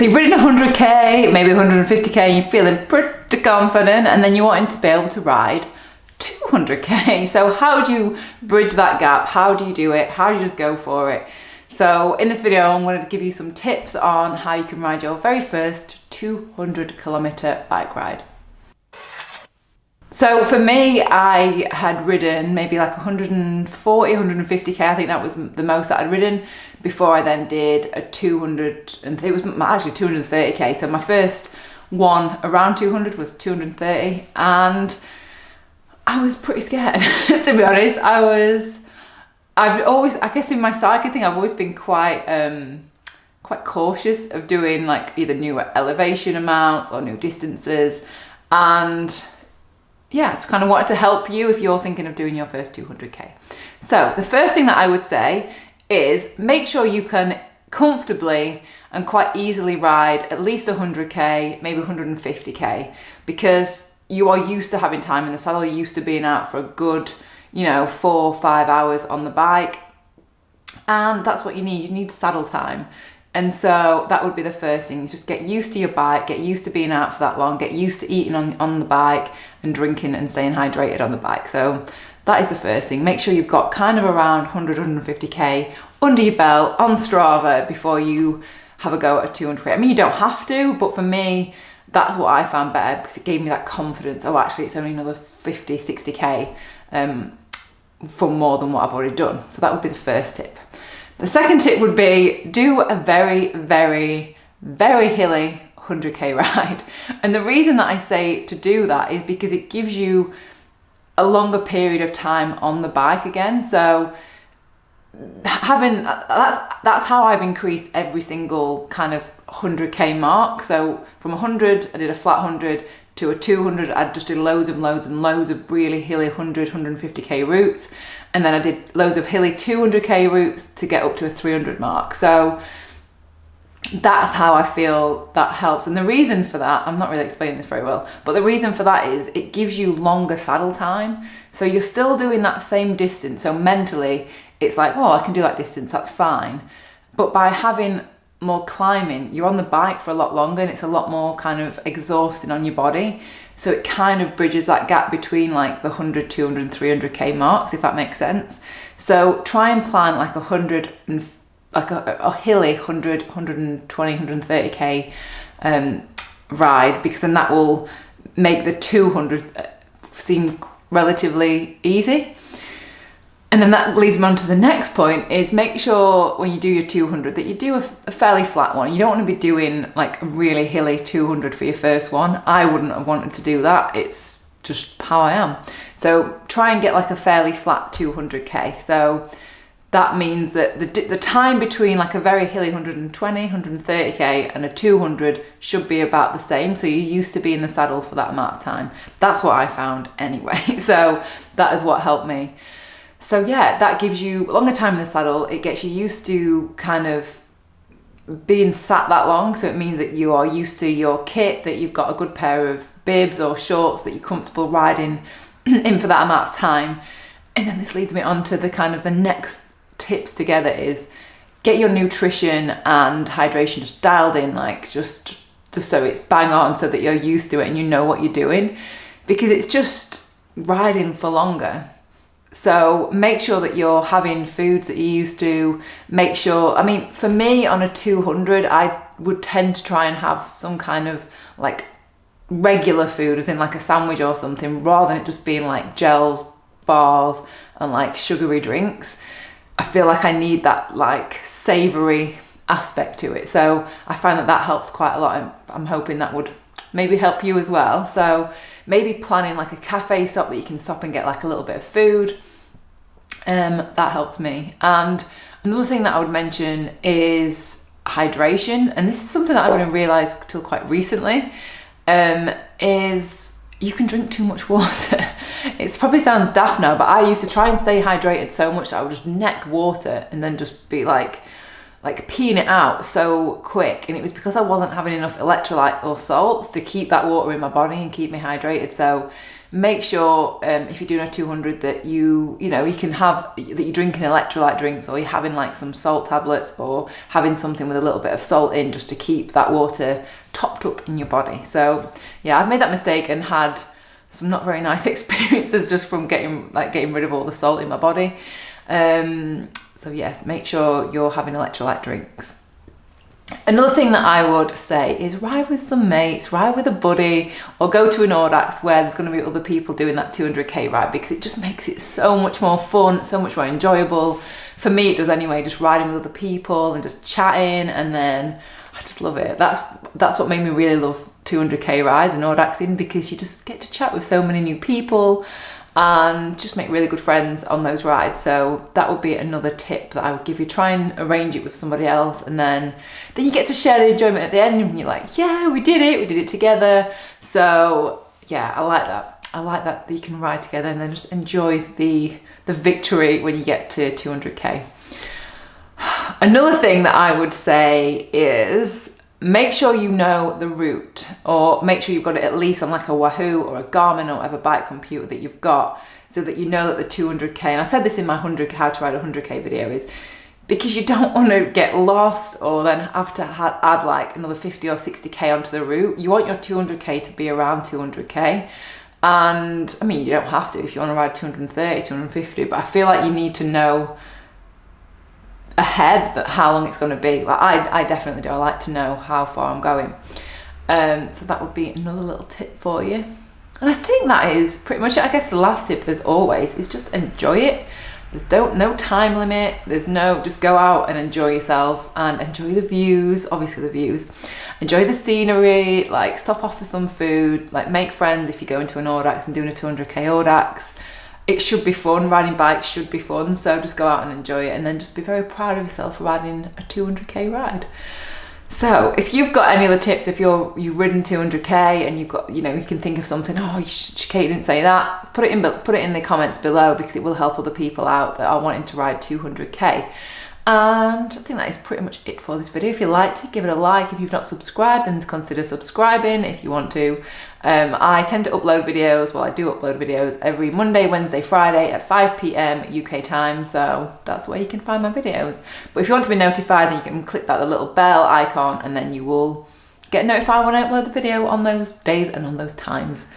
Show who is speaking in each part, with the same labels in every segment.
Speaker 1: So you've ridden 100k, maybe 150k, and you're feeling pretty confident, and then you're wanting to be able to ride 200k. So how do you bridge that gap? How do you do it? How do you just go for it? So in this video, I'm going to give you some tips on how you can ride your very first 200 kilometer bike ride. So for me, I had ridden maybe like 140, 150k. I think that was the most that I'd ridden before I then did a 200, and it was actually 230k. So my first one around 200 was 230, and I was pretty scared, to be honest. I guess in my cycling thing, I've always been quite cautious of doing like either new elevation amounts or new distances, and yeah, just kind of wanted to help you if you're thinking of doing your first 200k. So the first thing that I would say is make sure you can comfortably and quite easily ride at least 100k, maybe 150k, because you are used to having time in the saddle. You're used to being out for a good, 4 or 5 hours on the bike, and that's what you need. You need saddle time. And so that would be the first thing, is just get used to your bike, get used to being out for that long, get used to eating on the bike and drinking and staying hydrated on the bike. So that is the first thing. Make sure you've got kind of around 100, 150k under your belt on Strava before you have a go at a 200k. I mean, you don't have to, but for me, that's what I found better, because it gave me that confidence. Oh, actually, it's only another 50, 60k for more than what I've already done. So that would be the first tip. The second tip would be do a very, very, very hilly 100k ride. And the reason that I say to do that is because it gives you a longer period of time on the bike again. So that's how I've increased every single kind of 100k mark. So from 100, I did a flat 100, to a 200, I just did loads and loads and loads of really hilly 100, 150k routes. And then I did loads of hilly 200k routes to get up to a 300 mark. So that's how I feel that helps. And the reason for that, I'm not really explaining this very well, but the reason for that is it gives you longer saddle time. So you're still doing that same distance. So mentally, it's like, oh, I can do that distance, that's fine. But by having more climbing, you're on the bike for a lot longer, and it's a lot more kind of exhausting on your body. So it kind of bridges that gap between like the 100, 200 and 300k marks, if that makes sense. So try and plan like a hilly 100, 120, 130k ride, because then that will make the 200 seem relatively easy. And then that leads me on to the next point, is make sure when you do your 200 that you do a fairly flat one. You don't want to be doing like a really hilly 200 for your first one. I wouldn't have wanted to do that. It's just how I am. So try and get like a fairly flat 200k. So that means that the time between like a very hilly 120, 130k and a 200 should be about the same. So you're used to be in the saddle for that amount of time. That's what I found anyway. So that is what helped me. So yeah, that gives you longer time in the saddle. It gets you used to kind of being sat that long. So it means that you are used to your kit, that you've got a good pair of bibs or shorts that you're comfortable riding in for that amount of time. And then this leads me on to the kind of the next tips together, is get your nutrition and hydration just dialed in, like just so it's bang on, so that you're used to it and you know what you're doing, because it's just riding for longer. So make sure that you're having foods that you used to. Make sure, I mean, for me on a 200, I would tend to try and have some kind of like regular food, as in like a sandwich or something, rather than it just being like gels, bars and like sugary drinks. I feel like I need that like savory aspect to it. So I find that helps quite a lot. I'm hoping that would maybe help you as well. So maybe planning like a cafe stop that you can stop and get like a little bit of food. That helps me. And another thing that I would mention is hydration. And this is something that I didn't realise till quite recently, is you can drink too much water. It probably sounds daft now, but I used to try and stay hydrated so much that I would just neck water and then just be like peeing it out so quick. And it was because I wasn't having enough electrolytes or salts to keep that water in my body and keep me hydrated. So make sure if you're doing a 200 that you can have, that you're drinking electrolyte drinks, or you're having like some salt tablets, or having something with a little bit of salt in, just to keep that water topped up in your body. So yeah, I've made that mistake and had some not very nice experiences just from getting rid of all the salt in my body. So yes, make sure you're having electrolyte drinks. Another thing that I would say is ride with some mates, ride with a buddy, or go to an Audax where there's going to be other people doing that 200k ride, because it just makes it so much more fun, so much more enjoyable. For me it does anyway, just riding with other people and just chatting, and then I just love it. That's what made me really love 200k rides and Audaxing, because you just get to chat with so many new people and just make really good friends on those rides. So that would be another tip that I would give you. Try and arrange it with somebody else, and then you get to share the enjoyment at the end, and you're like, yeah, we did it together. So yeah, I like that you can ride together and then just enjoy the victory when you get to 200k. Another thing that I would say is make sure you know the route, or make sure you've got it at least on like a Wahoo or a Garmin or whatever bike computer that you've got, so that you know that the 200k, and I said this in my how to ride a 100k video, is because you don't want to get lost or then have to add like another 50 or 60k onto the route. You want your 200k to be around 200k. And I mean, you don't have to if you want to ride 230, 250, but I feel like you need to know ahead that how long it's going to be. Like I definitely do. I like to know how far I'm going. So that would be another little tip for you. And I think that is pretty much it. I guess the last tip, as always, is just enjoy it. There's no time limit. Just go out and enjoy yourself and enjoy the views. Obviously the views. Enjoy the scenery. Like stop off for some food. Like make friends if you go into an Audax and doing a 200k Audax. It should be fun. Riding bikes should be fun. So just go out and enjoy it, and then just be very proud of yourself for riding a 200k ride. So if you've got any other tips, if you've ridden 200k and you've got, you can think of something, Kate didn't say that, put it in the comments below, because it will help other people out that are wanting to ride 200k. And I think that is pretty much it for this video. If you liked it, give it a like. If you've not subscribed, then consider subscribing if you want to. I tend to upload videos, I do upload videos every Monday, Wednesday, Friday at 5 p.m. UK time, so that's where you can find my videos. But if you want to be notified, then you can click that little bell icon, and then you will get notified when I upload the video on those days and on those times.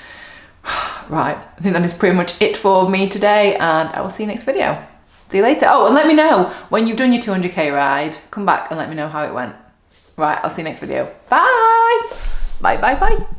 Speaker 1: Right, I think that is pretty much it for me today, and I will see you next video. See you later. Oh, and let me know when you've done your 200k ride. Come back and let me know how it went. Right, I'll see you next video. Bye! Bye, bye, bye.